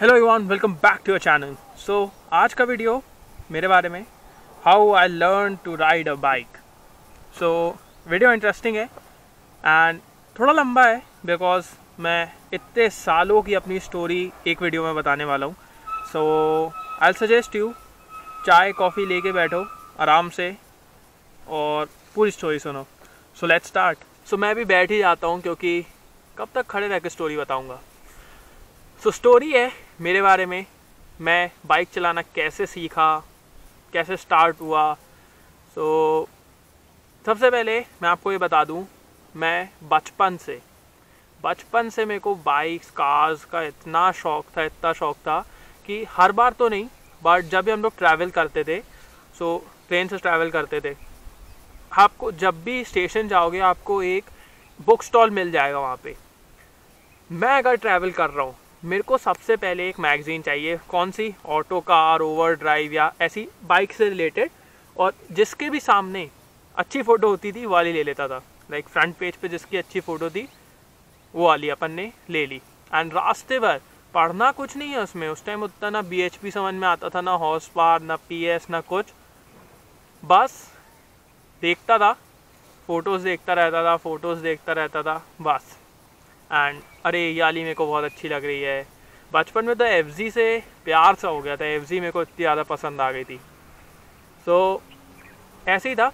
Hello everyone, welcome back to your channel. So आज का video मेरे बारे में how I learn to ride a bike. So video interesting है and थोड़ा लंबा है बिकॉज मैं इतने सालों की अपनी स्टोरी एक वीडियो में बताने वाला हूँ। सो आई सजेस्ट यू चाय कॉफ़ी लेके बैठो आराम से और पूरी स्टोरी सुनो। So let's start. सो मैं भी बैठ ही जाता हूँ क्योंकि कब तक खड़े रह के स्टोरी बताऊँगा। सो स्टोरी है मेरे बारे में, मैं बाइक चलाना कैसे सीखा, कैसे स्टार्ट हुआ। सो सबसे पहले मैं आपको ये बता दूं, मैं बचपन से मेरे को बाइक्स कार्स का इतना शौक़ था कि हर बार तो नहीं बट जब भी हम लोग ट्रैवल करते थे, सो ट्रेन से ट्रैवल करते थे, आपको जब भी स्टेशन जाओगे आपको एक बुक स्टॉल मिल जाएगा वहाँ पे। मैं अगर ट्रैवल कर रहा हूँ मेरे को सबसे पहले एक मैगज़ीन चाहिए। कौन सी? ऑटो कार, ओवर ड्राइव या ऐसी बाइक से रिलेटेड, और जिसके भी सामने अच्छी फ़ोटो होती थी वो वाली ले लेता था। लाइक फ्रंट पेज पे जिसकी अच्छी फ़ोटो थी वो वाली अपन ने ले ली। एंड रास्ते भर पढ़ना कुछ नहीं है उसमें, उस टाइम उतना ना BHP समझ में आता था, ना हॉर्स पावर, ना PS, ना कुछ। बस देखता था, फ़ोटोज़ देखता रहता था बस। एंड अरे ये वाली मेरे को बहुत अच्छी लग रही है। बचपन में तो FZ से प्यार सा हो गया था, FZ मेरे को इतनी ज़्यादा पसंद आ गई थी। सो ऐसे ही था।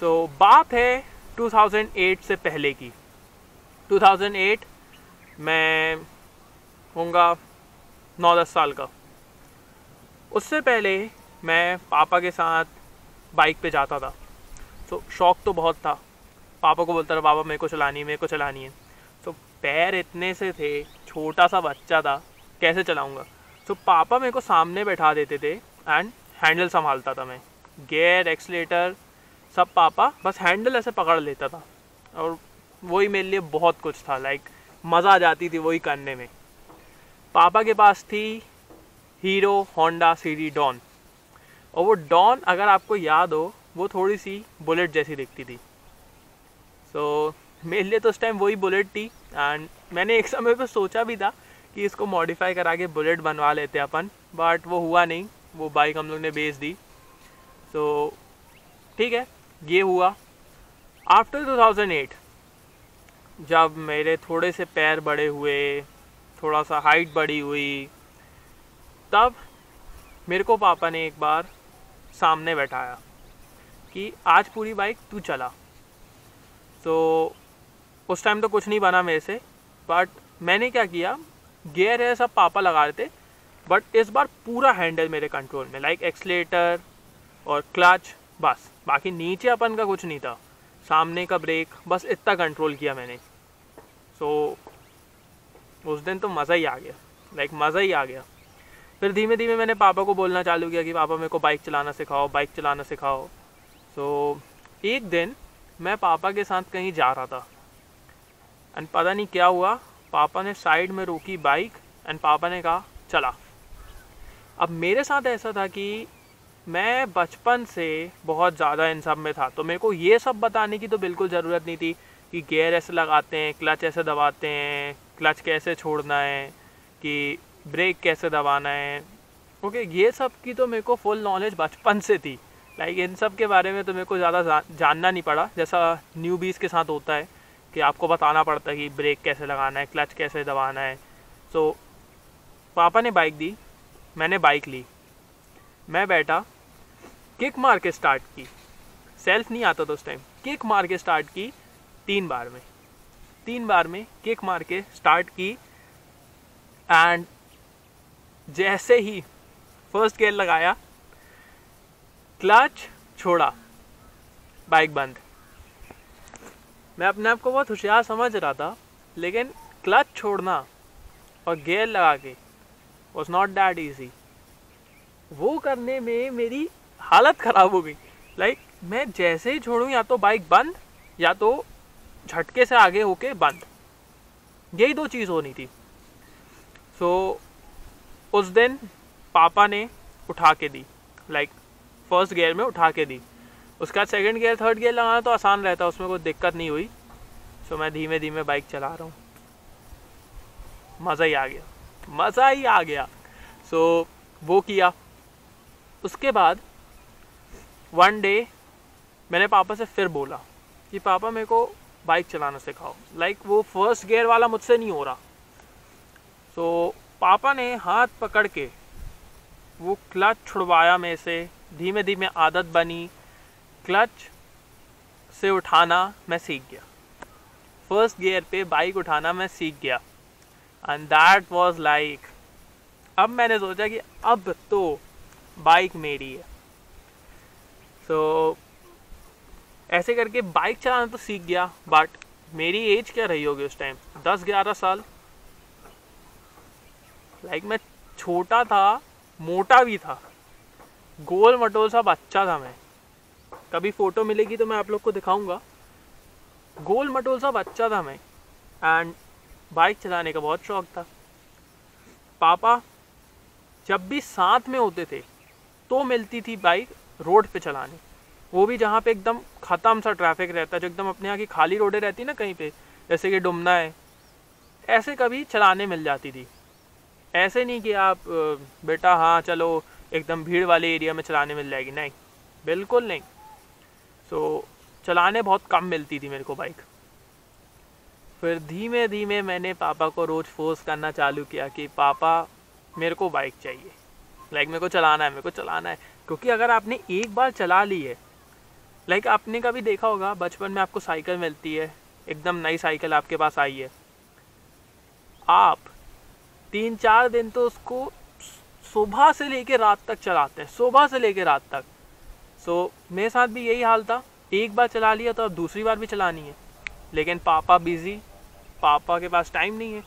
सो बात है 2008 से पहले की। 2008 मैं होऊंगा 9-10 साल का। उससे पहले मैं पापा के साथ बाइक पे जाता था। सो शौक़ तो बहुत था, पापा को बोलता था पापा मेरे को चलानी है। तो पैर इतने से थे, छोटा सा बच्चा था, कैसे चलाऊंगा। तो पापा मेरे को सामने बैठा देते थे एंड हैंडल संभालता था मैं, गियर एक्सीलेटर सब पापा, बस हैंडल ऐसे पकड़ लेता था और वही मेरे लिए बहुत कुछ था। लाइक मज़ा आ जाती थी वही करने में। पापा के पास थी हीरो होंडा CD डॉन, और वो डॉन अगर आपको याद हो वो थोड़ी सी बुलेट जैसी दिखती थी। सो मेरे लिए तो उस टाइम वही बुलेट थी। एंड मैंने एक समय पे सोचा भी था कि इसको मॉडिफाई करा के बुलेट बनवा लेते अपन, बट वो हुआ नहीं, वो बाइक हम लोग ने बेच दी। तो ठीक है, ये हुआ आफ्टर 2008। जब मेरे थोड़े से पैर बड़े हुए, थोड़ा सा हाइट बड़ी हुई, तब मेरे को पापा ने एक बार सामने बैठाया कि आज पूरी बाइक तू चला। तो उस टाइम तो कुछ नहीं बना मेरे से, बट मैंने क्या किया, गियर है सब पापा लगा रहे थे, बट इस बार पूरा हैंडल मेरे कंट्रोल में, लाइक एक्सीलेटर और क्लच, बस बाकी नीचे अपन का कुछ नहीं था, सामने का ब्रेक, बस इतना कंट्रोल किया मैंने। सो उस दिन तो मज़ा ही आ गया, लाइक मज़ा ही आ गया। फिर धीमे धीमे मैंने पापा को बोलना चालू किया कि पापा मेरे को बाइक चलाना सिखाओ। सो एक दिन मैं पापा के साथ कहीं जा रहा था एंड पता नहीं क्या हुआ, पापा ने साइड में रोकी बाइक एंड पापा ने कहा चला। अब मेरे साथ ऐसा था कि मैं बचपन से बहुत ज़्यादा इन सब में था, तो मेरे को ये सब बताने की तो बिल्कुल ज़रूरत नहीं थी कि गियर ऐसे लगाते हैं, क्लच ऐसे दबाते हैं, क्लच कैसे छोड़ना है, कि ब्रेक कैसे दबाना है। ओके, ये सब की तो मेरे को फुल नॉलेज बचपन से थी। लाइक इन सब के बारे में तो मेरे को ज़्यादा जानना नहीं पड़ा, जैसा न्यूबीज़ के साथ होता है कि आपको बताना पड़ता है कि ब्रेक कैसे लगाना है, क्लच कैसे दबाना है। सो पापा ने बाइक दी, मैंने बाइक ली, मैं बैठा, किक मार के स्टार्ट की। सेल्फ नहीं आता था उस टाइम, किक मार के स्टार्ट की 3 बार में किक मार के स्टार्ट की। एंड जैसे ही फर्स्ट गियर लगाया, क्लच छोड़ा, बाइक बंद। मैं अपने आप को बहुत होशियार समझ रहा था, लेकिन क्लच छोड़ना और गियर लगा के वॉज नॉट दैट ईजी। वो करने में मेरी हालत ख़राब हो गई। लाइक मैं जैसे ही छोड़ूँ या तो बाइक बंद या तो झटके से आगे होके बंद, यही 2 चीज़ होनी थी। सो उस दिन पापा ने उठा के दी, लाइक फर्स्ट गियर में उठा के दी। उसके बाद सेकंड गियर थर्ड गियर लगाना तो आसान रहता, उसमें कोई दिक्कत नहीं हुई। सो मैं धीमे धीमे बाइक चला रहा हूँ, मज़ा ही आ गया। मज़ा ही आ गया। सो वो किया। उसके बाद वन डे मैंने पापा से फिर बोला कि पापा मेरे को बाइक चलाना सिखाओ। लाइक वो फर्स्ट गियर वाला मुझसे नहीं हो रहा। सो पापा ने हाथ पकड़ के वो क्लच छुड़वाया मेरे से, धीमे धीमे आदत बनी, क्लच से उठाना मैं सीख गया, फर्स्ट गियर पे बाइक उठाना मैं सीख गया। एंड दैट वाज लाइक, अब मैंने सोचा कि अब तो बाइक मेरी है। सो ऐसे करके बाइक चलाना तो सीख गया। बट मेरी एज क्या रही होगी उस टाइम, 10-11 साल। लाइक मैं छोटा था, मोटा भी था, गोल मटोल सा बच्चा था मैं। कभी फोटो मिलेगी तो मैं आप लोग को दिखाऊंगा। गोल मटोल सा बच्चा था मैं। एंड बाइक चलाने का बहुत शौक था। पापा जब भी साथ में होते थे तो मिलती थी बाइक रोड पे चलाने, वो भी जहाँ पे एकदम ख़त्म सा ट्रैफिक रहता है, जो एकदम अपने यहाँ की खाली रोडें रहती ना कहीं पे, जैसे कि डुमना है, ऐसे कभी चलाने मिल जाती थी। ऐसे नहीं कि आप बेटा हाँ चलो एकदम भीड़ वाले एरिया में चलाने मिल जाएगी, नहीं, बिल्कुल नहीं। सो चलाने बहुत कम मिलती थी मेरे को बाइक। फिर धीमे धीमे मैंने पापा को रोज़ फोर्स करना चालू किया कि पापा मेरे को बाइक चाहिए, लाइक मेरे को चलाना है, मेरे को चलाना है। क्योंकि अगर आपने एक बार चला ली है, लाइक आपने कभी देखा होगा बचपन में आपको साइकिल मिलती है, एकदम नई साइकिल आपके पास आई है, आप 3-4 दिन तो उसको सुबह से लेके रात तक चलाते हैं, सुबह से लेके रात तक। सो मेरे साथ भी यही हाल था, एक बार चला लिया तो अब दूसरी बार भी चलानी है। लेकिन पापा बिज़ी, पापा के पास टाइम नहीं है।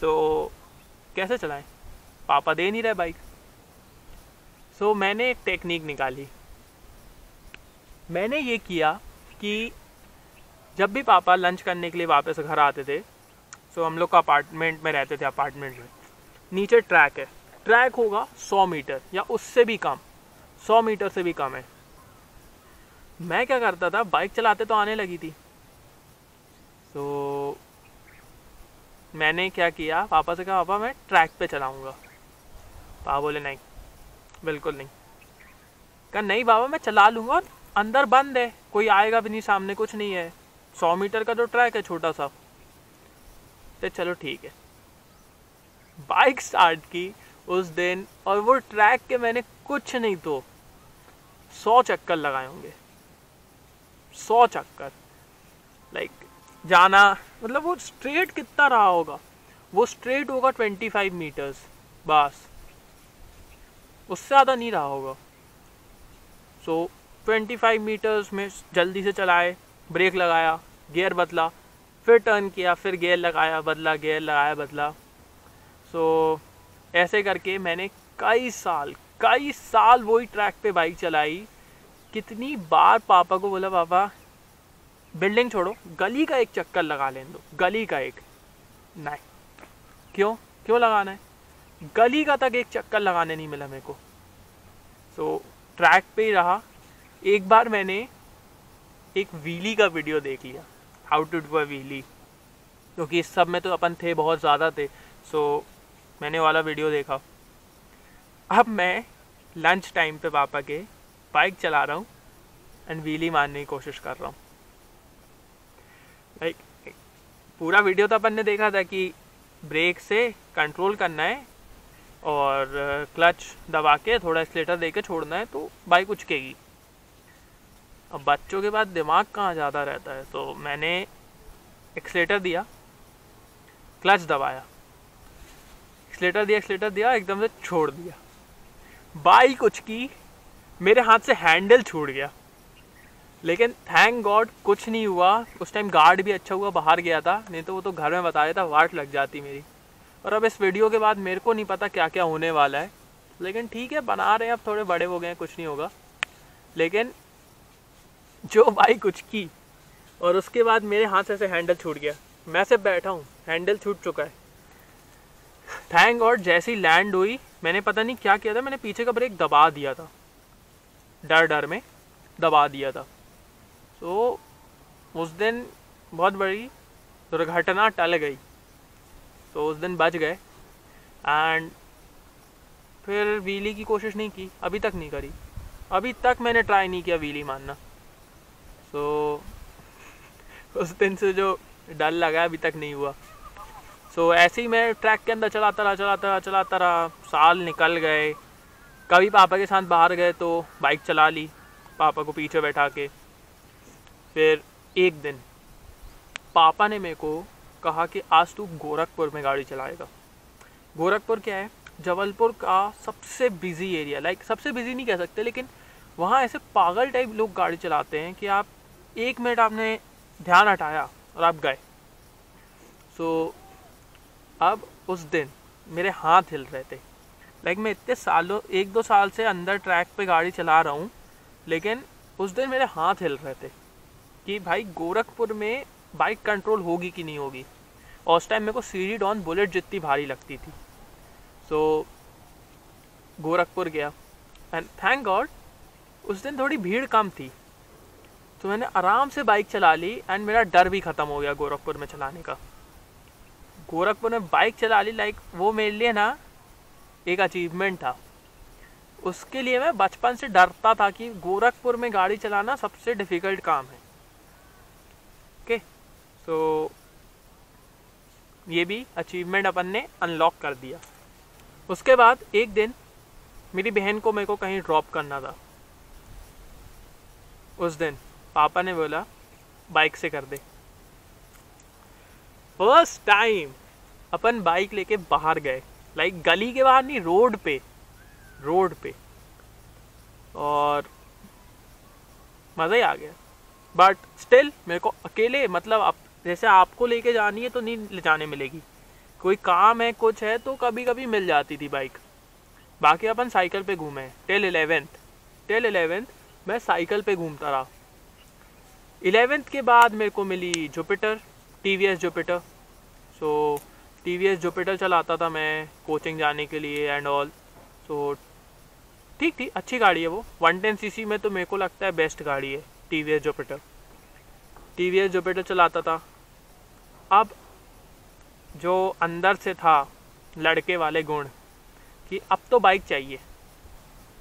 सो कैसे चलाएं, पापा दे नहीं रहे बाइक। सो मैंने एक टेक्निक निकाली। मैंने ये किया कि जब भी पापा लंच करने के लिए वापस घर आते थे, सो हम लोग का अपार्टमेंट में रहते थे, अपार्टमेंट में नीचे ट्रैक है, ट्रैक होगा 100 मीटर या उससे भी कम, 100 मीटर से भी कम है। मैं क्या करता था, बाइक चलाते तो आने लगी थी। तो मैंने क्या किया, पापा से कहा पापा मैं ट्रैक पे चलाऊंगा। पापा बोले नहीं, बिल्कुल नहीं। कहा नहीं बाबा मैं चला लूँगा, अंदर बंद है, कोई आएगा भी नहीं, सामने कुछ नहीं है, 100 मीटर का जो ट्रैक है छोटा सा। तो चलो ठीक है, बाइक स्टार्ट की उस दिन, और वो ट्रैक के मैंने कुछ नहीं तो 100 चक्कर लगाए होंगे, 100 चक्कर। लाइक जाना, मतलब वो स्ट्रेट कितना रहा होगा, वो स्ट्रेट होगा 25 मीटर्स बस, उससे ज़्यादा नहीं रहा होगा। सो 25 मीटर्स में जल्दी से चलाए, ब्रेक लगाया, गियर बदला, फिर टर्न किया, फिर गियर लगाया बदला, गियर लगाया बदला। सो ऐसे करके मैंने कई साल वही ट्रैक पे बाइक चलाई। कितनी बार पापा को बोला पापा बिल्डिंग छोड़ो, गली का एक चक्कर लगा लेने दो, गली का एक। नहीं, क्यों लगाना है, गली का तक एक चक्कर लगाने नहीं मिला मेरे को। सो ट्रैक पे ही रहा। एक बार मैंने एक व्हीली का वीडियो देख लिया, how to do a wheelie, क्योंकि इस सब में तो अपन थे बहुत ज़्यादा थे। सो मैंने वाला वीडियो देखा। अब मैं लंच टाइम पे पापा के बाइक चला रहा हूँ एंड व्हीली मारने की कोशिश कर रहा हूँ। लाइक पूरा वीडियो तो अपन ने देखा था कि ब्रेक से कंट्रोल करना है और क्लच दबा के थोड़ा एक्सीलेटर दे के छोड़ना है तो बाइक उचकेगी। अब बच्चों के पास दिमाग कहाँ ज़्यादा रहता है, तो मैंने एक्सीलेटर दिया, क्लच दबाया, एक्सीलेटर दिया, एकदम से छोड़ दिया, बाइक उचकी, मेरे हाथ से हैंडल छूट गया। लेकिन थैंक गॉड कुछ नहीं हुआ। उस टाइम गार्ड भी अच्छा हुआ बाहर गया था, नहीं तो वो तो घर में बता देता, वाट लग जाती मेरी। और अब इस वीडियो के बाद मेरे को नहीं पता क्या क्या होने वाला है, लेकिन ठीक है, बना रहे हैं, अब थोड़े बड़े हो गए हैं, कुछ नहीं होगा। लेकिन जो बाइक उचकी और उसके बाद मेरे हाथ से हैंडल छूट गया, मैं सिर्फ बैठा हूँ, हैंडल छूट चुका है। थैंक गॉड जैसी लैंड हुई, मैंने पता नहीं क्या किया था, मैंने पीछे का ब्रेक दबा दिया था, डर में दबा दिया था। तो उस दिन बहुत बड़ी दुर्घटना टल गई। तो उस दिन बच गए। एंड फिर व्हीली की कोशिश नहीं की, अभी तक नहीं करी, अभी तक मैंने ट्राई नहीं किया व्हीली मारना। सो उस दिन से जो डर लगा अभी तक नहीं हुआ। सो ऐसे ही मैं ट्रैक के अंदर चलाता रहा, साल निकल गए। कभी पापा के साथ बाहर गए तो बाइक चला ली पापा को पीछे बैठा के। फिर एक दिन पापा ने मेरे को कहा कि आज तू गोरखपुर में गाड़ी चलाएगा। गोरखपुर क्या है, जबलपुर का सबसे बिजी एरिया, लाइक सबसे बिजी नहीं कह सकते, लेकिन वहाँ ऐसे पागल टाइप लोग गाड़ी चलाते हैं कि आप 1 मिनट आपने ध्यान हटाया और आप गए। सो अब उस दिन मेरे हाथ हिल रहे थे, लाइक मैं इतने सालों 1-2 साल से अंदर ट्रैक पे गाड़ी चला रहा हूँ, लेकिन उस दिन मेरे हाथ हिल रहे थे कि भाई गोरखपुर में बाइक कंट्रोल होगी कि नहीं होगी। और उस टाइम मेरे को सीडी डॉन बुलेट जितनी भारी लगती थी। सो गोरखपुर गया एंड थैंक गॉड उस दिन थोड़ी भीड़ कम थी, तो मैंने आराम से बाइक चला ली एंड मेरा डर भी ख़त्म हो गया गोरखपुर में चलाने का। गोरखपुर में बाइक चला ली, लाइक वो मेरे लिए ना एक अचीवमेंट था। उसके लिए मैं बचपन से डरता था कि गोरखपुर में गाड़ी चलाना सबसे डिफ़िकल्ट काम है। ओके, तो ये भी अचीवमेंट अपन ने अनलॉक कर दिया। उसके बाद एक दिन मेरी बहन को मेरे को कहीं ड्रॉप करना था। उस दिन पापा ने बोला बाइक से कर दे। फर्स्ट टाइम अपन बाइक लेके बाहर गए, लाइक गली के बाहर नहीं, रोड पे, और मज़ा ही आ गया। बट स्टिल मेरे को अकेले, मतलब अब जैसे आपको लेके जानी है तो नहीं ले जाने मिलेगी, कोई काम है कुछ है तो कभी कभी मिल जाती थी बाइक। बाकी अपन साइकिल पे घूमे टिल 11th मैं साइकिल पे घूमता रहा। 11th के बाद मेरे को मिली जुपिटर, TVS जुपिटर। सो TVS जुपिटर चलाता था मैं कोचिंग जाने के लिए एंड ऑल। सो ठीक थी, अच्छी गाड़ी है वो। 110cc में तो मेरे को लगता है बेस्ट गाड़ी है TVS जुपिटर चलाता था। अब जो अंदर से था लड़के वाले गुण कि अब तो बाइक चाहिए,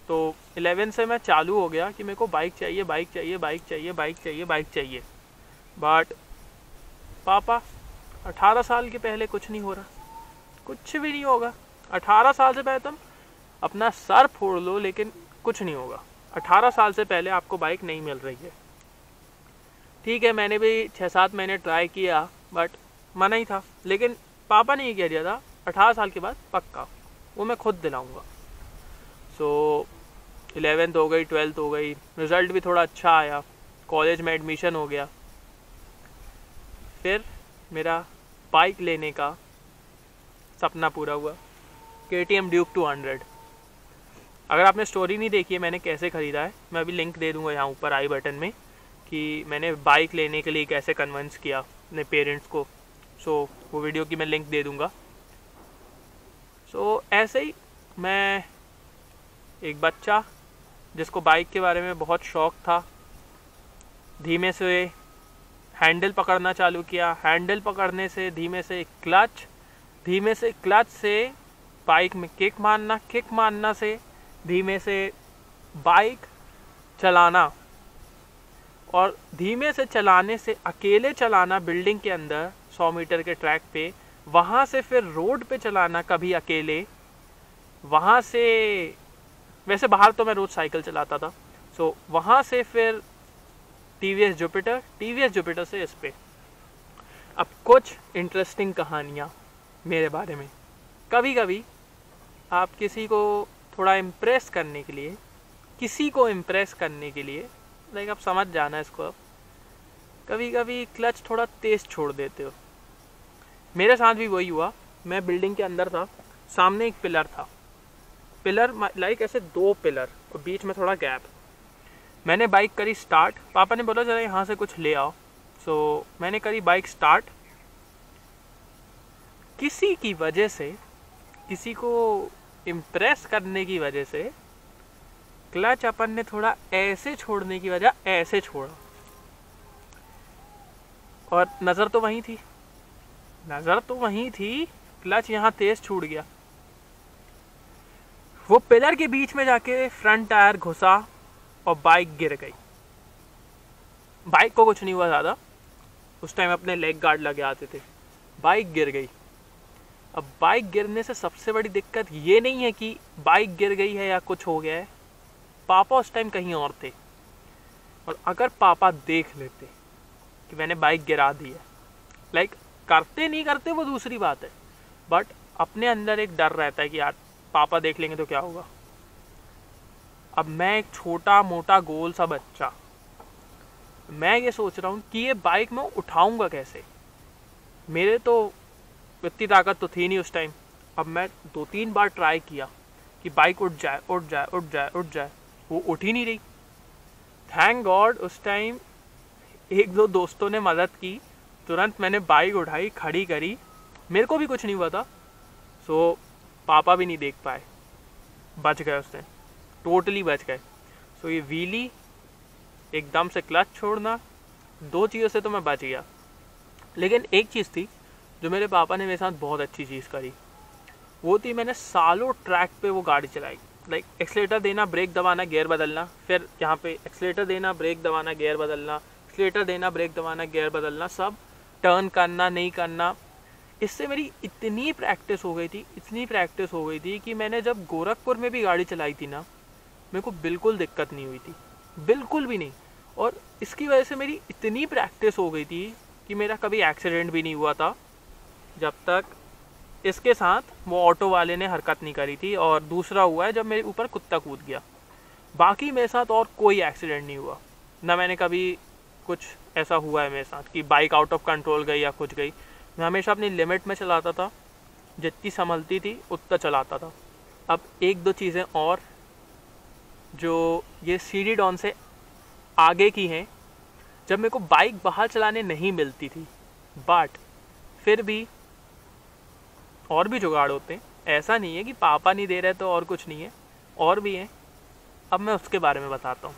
तो 11 से मैं चालू हो गया कि मेरे को बाइक चाहिए। बट पापा 18 साल के पहले कुछ नहीं हो रहा, कुछ भी नहीं होगा। 18 साल से पहले तुम अपना सर फोड़ लो लेकिन कुछ नहीं होगा। 18 साल से पहले आपको बाइक नहीं मिल रही है। ठीक है, मैंने भी 6-7 महीने ट्राई किया बट मना ही था। लेकिन पापा ने ये कह दिया था 18 साल के बाद पक्का, वो मैं खुद दिलाऊंगा। सो 11th हो गई, 12th हो गई, रिज़ल्ट भी थोड़ा अच्छा आया, कॉलेज में एडमिशन हो गया। फिर मेरा बाइक लेने का सपना पूरा हुआ, KTM ड्यूक 200। अगर आपने स्टोरी नहीं देखी है मैंने कैसे ख़रीदा है, मैं अभी लिंक दे दूंगा यहाँ ऊपर आई बटन में कि मैंने बाइक लेने के लिए कैसे कन्विंस किया अपने पेरेंट्स को। सो वो वीडियो की मैं लिंक दे दूंगा। सो ऐसे ही मैं एक बच्चा जिसको बाइक के बारे में बहुत शौक़ था, धीमे से हैंडल पकड़ना चालू किया। हैंडल पकड़ने से धीमे से क्लच से बाइक में किक मारना से धीमे से बाइक चलाना, और धीमे से चलाने से अकेले चलाना बिल्डिंग के अंदर 100 मीटर के ट्रैक पे, वहाँ से फिर रोड पे चलाना कभी अकेले, वहाँ से वैसे बाहर तो मैं रोज़ साइकिल चलाता था। सो वहाँ से फिर TVS जुपिटर से इस पे। अब कुछ इंटरेस्टिंग कहानियाँ मेरे बारे में। कभी कभी आप किसी को थोड़ा इम्प्रेस करने के लिए लाइक आप समझ जाना इसको, अब कभी कभी क्लच थोड़ा तेज़ छोड़ देते हो। मेरे साथ भी वही हुआ। मैं बिल्डिंग के अंदर था, सामने एक पिलर था, लाइक ऐसे 2 पिलर और बीच में थोड़ा गैप। मैंने बाइक करी स्टार्ट, पापा ने बोला जरा यहाँ से कुछ ले आओ। सो मैंने करी बाइक स्टार्ट। किसी की वजह से, किसी को इम्प्रेस करने की वजह से क्लच अपन ने थोड़ा ऐसे छोड़ने की वजह ऐसे छोड़ा, और नज़र तो वहीं थी, क्लच यहाँ तेज़ छूट गया। वो पिलर के बीच में जाके फ्रंट टायर घुसा और बाइक गिर गई। बाइक को कुछ नहीं हुआ ज़्यादा, उस टाइम अपने लेग गार्ड लगे आते थे। बाइक गिर गई। अब बाइक गिरने से सबसे बड़ी दिक्कत ये नहीं है कि बाइक गिर गई है या कुछ हो गया है, पापा उस टाइम कहीं और थे। और अगर पापा देख लेते कि मैंने बाइक गिरा दी है, लाइक करते नहीं करते वो दूसरी बात है, बट अपने अंदर एक डर रहता है कि यार पापा देख लेंगे तो क्या होगा। अब मैं एक छोटा मोटा गोल सा बच्चा, मैं ये सोच रहा हूँ कि ये बाइक मैं उठाऊंगा कैसे। मेरे तो इतनी ताकत तो थी नहीं उस टाइम। अब मैं 2-3 बार ट्राई किया कि बाइक उठ जाए उठ जाए उठ जाए उठ जाए, वो उठ ही नहीं रही। थैंक गॉड उस टाइम 1-2 दोस्तों ने मदद की, तुरंत मैंने बाइक उठाई, खड़ी करी, मेरे को भी कुछ नहीं हुआ था। सो पापा भी नहीं देख पाए, बच गए उस टाइम, टोटली बच गए। सो ये व्हीली, एकदम से क्लच छोड़ना, 2 चीज़ों से तो मैं बच गया। लेकिन एक चीज़ थी जो मेरे पापा ने मेरे साथ बहुत अच्छी चीज़ करी, वो थी मैंने सालों ट्रैक पे वो गाड़ी चलाई। लाइक एक्सीलेटर देना, ब्रेक दबाना, गियर बदलना, फिर यहाँ पे एक्सीलेटर देना, ब्रेक दबाना, गियर बदलना, एक्सीलेटर देना, ब्रेक दबाना, गियर बदलना, सब टर्न करना नहीं करना। इससे मेरी इतनी प्रैक्टिस हो गई थी, इतनी प्रैक्टिस हो गई थी कि मैंने जब गोरखपुर में भी गाड़ी चलाई थी ना, मेरे को बिल्कुल दिक्कत नहीं हुई थी, बिल्कुल भी नहीं। और इसकी वजह से मेरी इतनी प्रैक्टिस हो गई थी कि मेरा कभी एक्सीडेंट भी नहीं हुआ था, जब तक इसके साथ वो ऑटो वाले ने हरकत नहीं करी थी। और दूसरा हुआ है जब मेरे ऊपर कुत्ता कूद गया। बाकी मेरे साथ और कोई एक्सीडेंट नहीं हुआ, ना मैंने कभी कुछ ऐसा हुआ है मेरे साथ कि बाइक आउट ऑफ कंट्रोल गई या कुछ गई। मैं हमेशा अपनी लिमिट में चलाता था, जितनी संभलती थी उतना चलाता था। अब 1-2 चीज़ें और जो ये सीडी डॉन से आगे की हैं, जब मेरे को बाइक बाहर चलाने नहीं मिलती थी, बट फिर भी और भी जुगाड़ होते हैं, ऐसा नहीं है कि पापा नहीं दे रहे तो और कुछ नहीं है, और भी हैं। अब मैं उसके बारे में बताता हूँ।